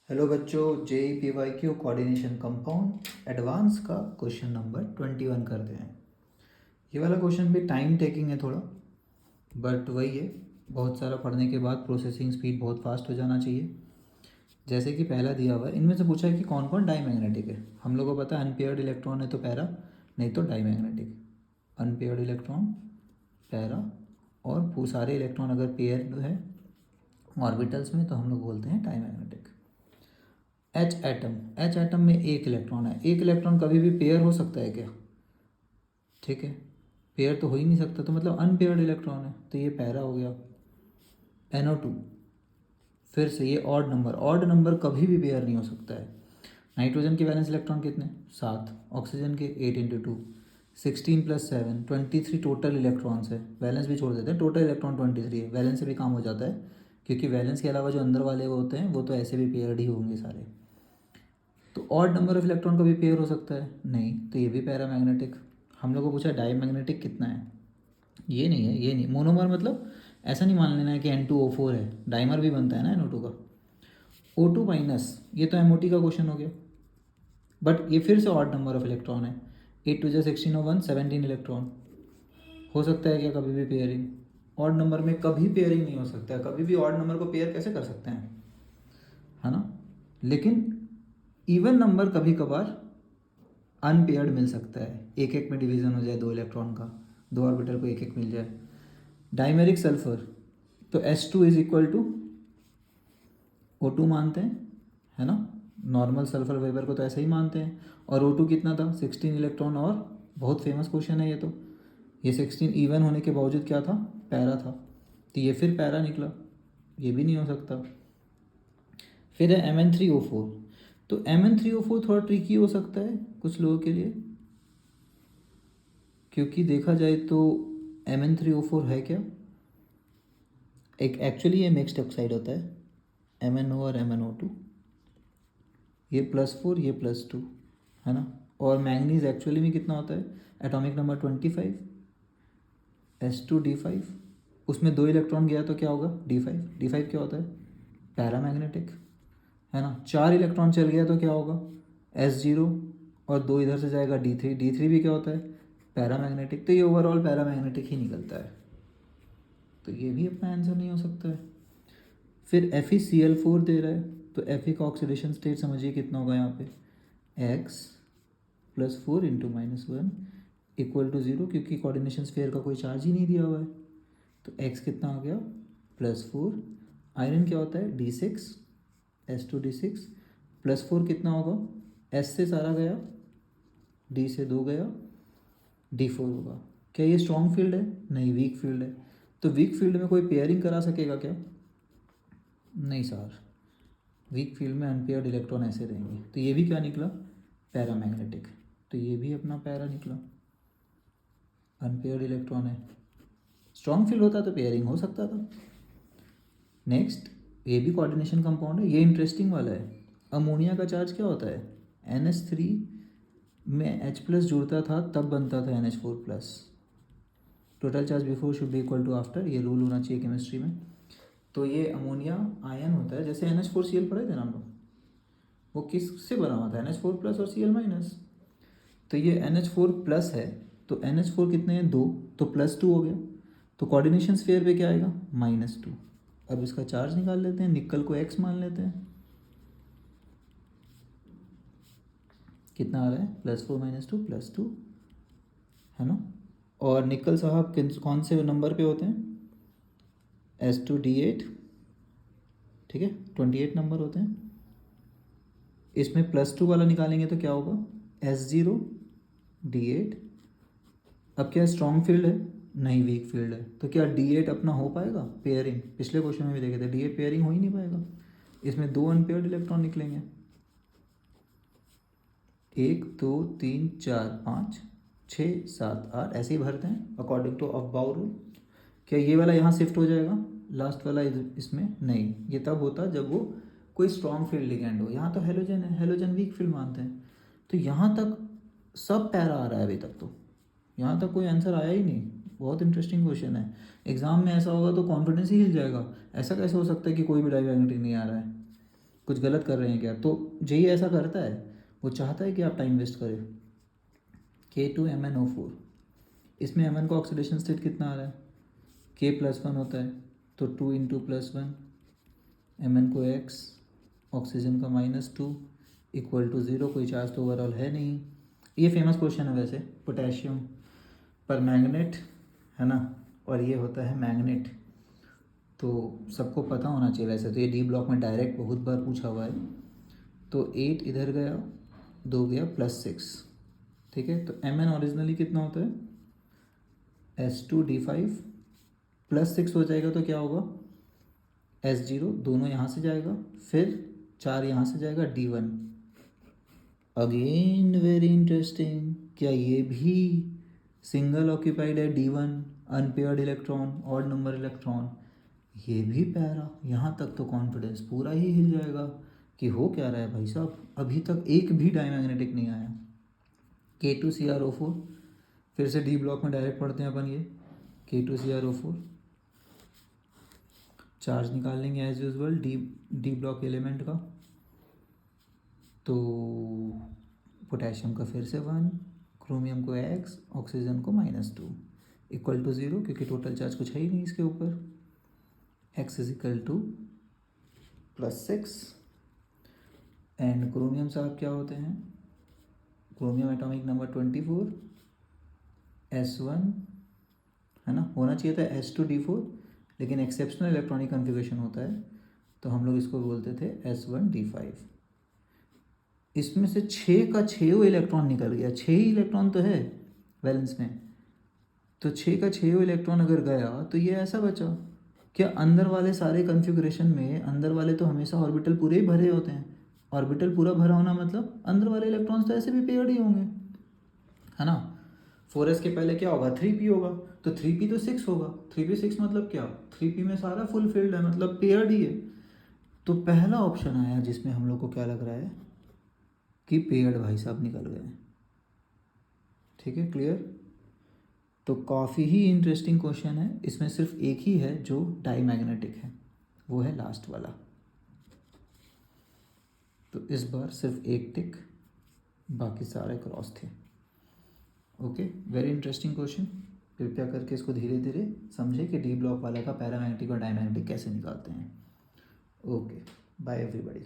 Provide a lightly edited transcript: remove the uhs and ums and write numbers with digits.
Hello बच्चों, JEPYQ coordination compound advance का question number 21 करते हैं। ये वाला क्वेश्चन भी टाइम टेकिंग है थोड़ा, बट वही है, बहुत सारा पढ़ने के बाद प्रोसेसिंग स्पीड बहुत फास्ट हो जाना चाहिए। जैसे कि पहला दिया हुआ है, इनमें से पूछा है कि कौन कौन डाई मैग्नेटिक है। हम लोगों को पता है अनपेयर्ड इलेक्ट्रॉन है तो पैरा, नहीं तो diamagnetic. Unpaired electron para, और वो सारे इलेक्ट्रॉन अगर पेयर है ऑर्बिटल्स में तो हम लोग बोलते हैं डाई मैग्नेटिक। एच एटम में एक इलेक्ट्रॉन है। एक इलेक्ट्रॉन कभी भी पेयर हो सकता है क्या? ठीक है, पेयर तो हो ही नहीं सकता, तो मतलब अनपेयर्ड इलेक्ट्रॉन है, तो ये पैरा हो गया। NO2 फिर से ये ऑड नंबर कभी भी पेयर नहीं हो सकता है। नाइट्रोजन के वैलेंस इलेक्ट्रॉन कितने? 7। ऑक्सीजन के 8 × 2 16 + 7 23 टोटल इलेक्ट्रॉन्स है। वैलेंस भी छोड़ देते हैं, टोटल इलेक्ट्रॉन 23 है। वैलेंस से भी काम हो जाता है, क्योंकि वैलेंस के अलावा जो अंदर वाले वो होते हैं वो तो ऐसे भी पेयर्ड ही होंगे सारे। तो ऑड नंबर ऑफ इलेक्ट्रॉन कभी पेयर हो सकता है? नहीं, तो ये भी पैरामैग्नेटिक। हम लोग को पूछा डायमैग्नेटिक कितना है, ये नहीं है, ये नहीं। मोनोमर मतलब ऐसा नहीं मान लेना है कि N2O4 है, डाइमर भी बनता है ना NO2 का। O2-, ये तो MOT का क्वेश्चन हो गया, बट ये फिर से ऑड नंबर ऑफ इलेक्ट्रॉन है। 8 × 2 = 16 × 1 17 इलेक्ट्रॉन। हो सकता है क्या कभी भी पेयरिंग? ऑड नंबर में कभी पेयरिंग नहीं हो सकता है। कभी भी ऑड नंबर को पेयर कैसे कर सकते हैं, है ना? लेकिन इवन नंबर कभी कभार अनपेयर्ड मिल सकता है, एक एक में डिवीजन हो जाए दो इलेक्ट्रॉन का, दो ऑर्बिटल को एक एक मिल जाए। डाइमेरिक सल्फर, तो S2 = O2 मानते हैं, है ना? नॉर्मल सल्फर वेपर को तो ऐसे ही मानते हैं। और O2 कितना था? 16 इलेक्ट्रॉन। और बहुत फेमस क्वेश्चन है ये तो, ये 16 इवन होने के बावजूद क्या था? पैरा था, तो ये फिर पैरा निकला, ये भी नहीं हो सकता। फिर है Mn3O4, तो Mn3O4 थोड़ा ट्रिकी हो सकता है कुछ लोगों के लिए, क्योंकि देखा जाए तो Mn3O4 है क्या? एक एक्चुअली ये मिक्स्ड ऑक्साइड होता है, MnO और MnO2, ये +4 ये +2, है ना? और मैंगनीज एक्चुअली में कितना होता है? Atomic number 25, S2D5। उसमें 2 इलेक्ट्रॉन गया तो क्या होगा? D5 क्या होता है? पैरामैग्नेटिक, है ना? 4 इलेक्ट्रॉन चल गया तो क्या होगा? S0, और 2 इधर से जाएगा D3 भी क्या होता है? पैरामैग्नेटिक। तो ये ओवरऑल पैरामैग्नेटिक ही निकलता है, तो ये भी अपना आंसर नहीं हो सकता है। फिर FeCl4 दे रहा है, तो Fe का ऑक्सीडेशन स्टेट समझिए कितना होगा यहाँ पे? X + 4 × -1 = 0, क्योंकि कोऑर्डिनेशन स्फीयर का कोई चार्ज ही नहीं दिया हुआ है, तो X कितना आ गया? +4। आयरन क्या होता है? D6, S2D6 +4 कितना होगा? S से सारा गया, D से 2 गया, D4 होगा। क्या ये स्ट्रॉन्ग फील्ड है? नहीं, वीक फील्ड है। तो वीक फील्ड में कोई पेयरिंग करा सकेगा क्या? नहीं सर, वीक फील्ड में अनपेयर्ड इलेक्ट्रॉन ऐसे रहेंगे, तो ये भी क्या निकला? पैरामैग्नेटिक। तो ये भी अपना पैरा निकला, अनपेयर्ड इलेक्ट्रॉन है। स्ट्रॉन्ग फील्ड होता तो पेयरिंग हो सकता था। नेक्स्ट, ये भी कोऑर्डिनेशन कंपाउंड है, ये इंटरेस्टिंग वाला है। अमोनिया का चार्ज क्या होता है? NH3 में H+ जुड़ता था तब बनता था NH4+। Total charge before should be equal to after, ये रूल होना चाहिए केमिस्ट्री में। तो ये अमोनिया आयन होता है, जैसे NH4Cl पढ़े थे ना हम लोग, वो किससे बना हुआ था? NH4+ और Cl-। तो ये NH4+ है, तो NH4 कितने हैं? 2, तो +2 हो गया, तो कोऑर्डिनेशन स्फीयर पे क्या आएगा? -2। अब इसका चार्ज निकाल लेते हैं, निकल को X मान लेते हैं, कितना आ रहा है? +4 - 2 +2, है ना? और निकल साहब कौन से नंबर पे होते हैं? S2D8, ठीक है, 28 नंबर होते हैं। इसमें +2 वाला निकालेंगे तो क्या होगा? S0D8। अब क्या स्ट्रॉन्ग फील्ड है? नहीं, वीक फील्ड है। तो क्या D8 अपना हो पाएगा पेयरिंग? पिछले क्वेश्चन में भी देखे थे, D8 पेयरिंग हो ही नहीं पाएगा। इसमें 2 अनपेयर्ड इलेक्ट्रॉन निकलेंगे, 1 2 3 4 5 6 7 8, ऐसे ही भरते हैं अकॉर्डिंग टू अफबाउ रूल। क्या ये वाला यहाँ शिफ्ट हो जाएगा, लास्ट वाला इसमें? नहीं, ये तब होता जब वो कोई स्ट्रॉन्ग फील्ड लिगेंड हो। यहाँ तो हेलोजन है, हेलोजन वीक फील्ड मानते हैं। तो यहाँ तक सब पैरा आ रहा है अभी तक, तो यहाँ तक कोई आंसर आया ही नहीं। बहुत इंटरेस्टिंग क्वेश्चन है, एग्जाम में ऐसा होगा तो कॉन्फिडेंस ही हिल जाएगा। ऐसा कैसे हो सकता है कि कोई भी डायमैग्नेटिक नहीं आ रहा है? कुछ गलत कर रहे हैं क्या? तो जेई ऐसा करता है, वो चाहता है कि आप टाइम वेस्ट करें। K2MnO4, इसमें Mn का ऑक्सीडेशन स्टेट कितना आ रहा है? K+1 होता है, तो 2 × +1, Mn को X, ऑक्सीजन का -2 इक्वल टू 0। कोई चार्ज तो ओवरऑल है नहीं। ये फेमस क्वेश्चन है वैसे, पोटेशियम पर मैग्नेट है ना, और ये होता है मैग्नेट, तो सबको पता होना चाहिए वैसे तो। ये डी ब्लॉक में डायरेक्ट बहुत बार पूछा हुआ है। तो 8 इधर गया, 2 गया +6, ठीक है। तो Mn ओरिजिनली कितना होता है? S2D5 +6 हो जाएगा तो क्या होगा? S0, दोनों यहाँ से जाएगा, फिर 4 यहाँ से जाएगा, D1। अगेन वेरी इंटरेस्टिंग, क्या ये भी सिंगल ऑक्यूपाइड है? D1 unpaired electron, odd number electron, ये भी पैरा। यहाँ तक तो कॉन्फिडेंस पूरा ही हिल जाएगा कि हो क्या रहा है भाई साहब। अभी तक एक भी डायमैग्नेटिक नहीं आया। K2CrO4, फिर से डी ब्लॉक में डायरेक्ट पढ़ते हैं अपन ये। K2CrO4, चार्ज निकाल लेंगे as usual D block element का। तो पोटेशियम का फिर से 1, क्रोमियम को X, ऑक्सीजन को -2 इक्वल टू 0, क्योंकि टोटल चार्ज कुछ है ही नहीं इसके ऊपर। X equal to +6। And chromium साहब क्या होते हैं? क्रोमियम एटॉमिक नंबर 24, S1 है ना, होना चाहिए था S2D4, लेकिन एक्सेप्शनल इलेक्ट्रॉनिक कन्फिगरेशन होता है, तो हम लोग इसको बोलते थे S1D5। इसमें से 6 का 6 इलेक्ट्रॉन निकल गया। 6 ही इलेक्ट्रॉन तो है वैलेंस में, तो 6 का 6 इलेक्ट्रॉन अगर गया तो ये ऐसा बचा। क्या अंदर वाले सारे कन्फिगरेशन में अंदर वाले तो हमेशा ऑर्बिटल पूरे ही भरे होते हैं। ऑर्बिटल पूरा भरा होना मतलब अंदर वाले इलेक्ट्रॉन्स तो ऐसे भी पेयर्ड ही होंगे, है ना। 4s के पहले क्या होगा? 3p होगा, तो 3p तो 6 होगा। 3p 6 मतलब क्या? 3p में सारा फुल फिल्ड है, मतलब पेयर्ड ही है। तो पहला ऑप्शन आया जिसमें हम लोग को क्या लग रहा है कि पेयर्ड भाई साहब निकल गए। ठीक है, क्लियर। तो काफ़ी ही इंटरेस्टिंग क्वेश्चन है। इसमें सिर्फ एक ही है जो डाईमैग्नेटिक है, वो है लास्ट वाला। तो इस बार सिर्फ एक टिक, बाकी सारे क्रॉस थे। Okay, very interesting question. कृपया करके इसको धीरे धीरे समझे कि डी ब्लॉक वाला का पैरामैग्नेटिक और डायमैग्नेटिक कैसे निकालते हैं। Okay, bye everybody.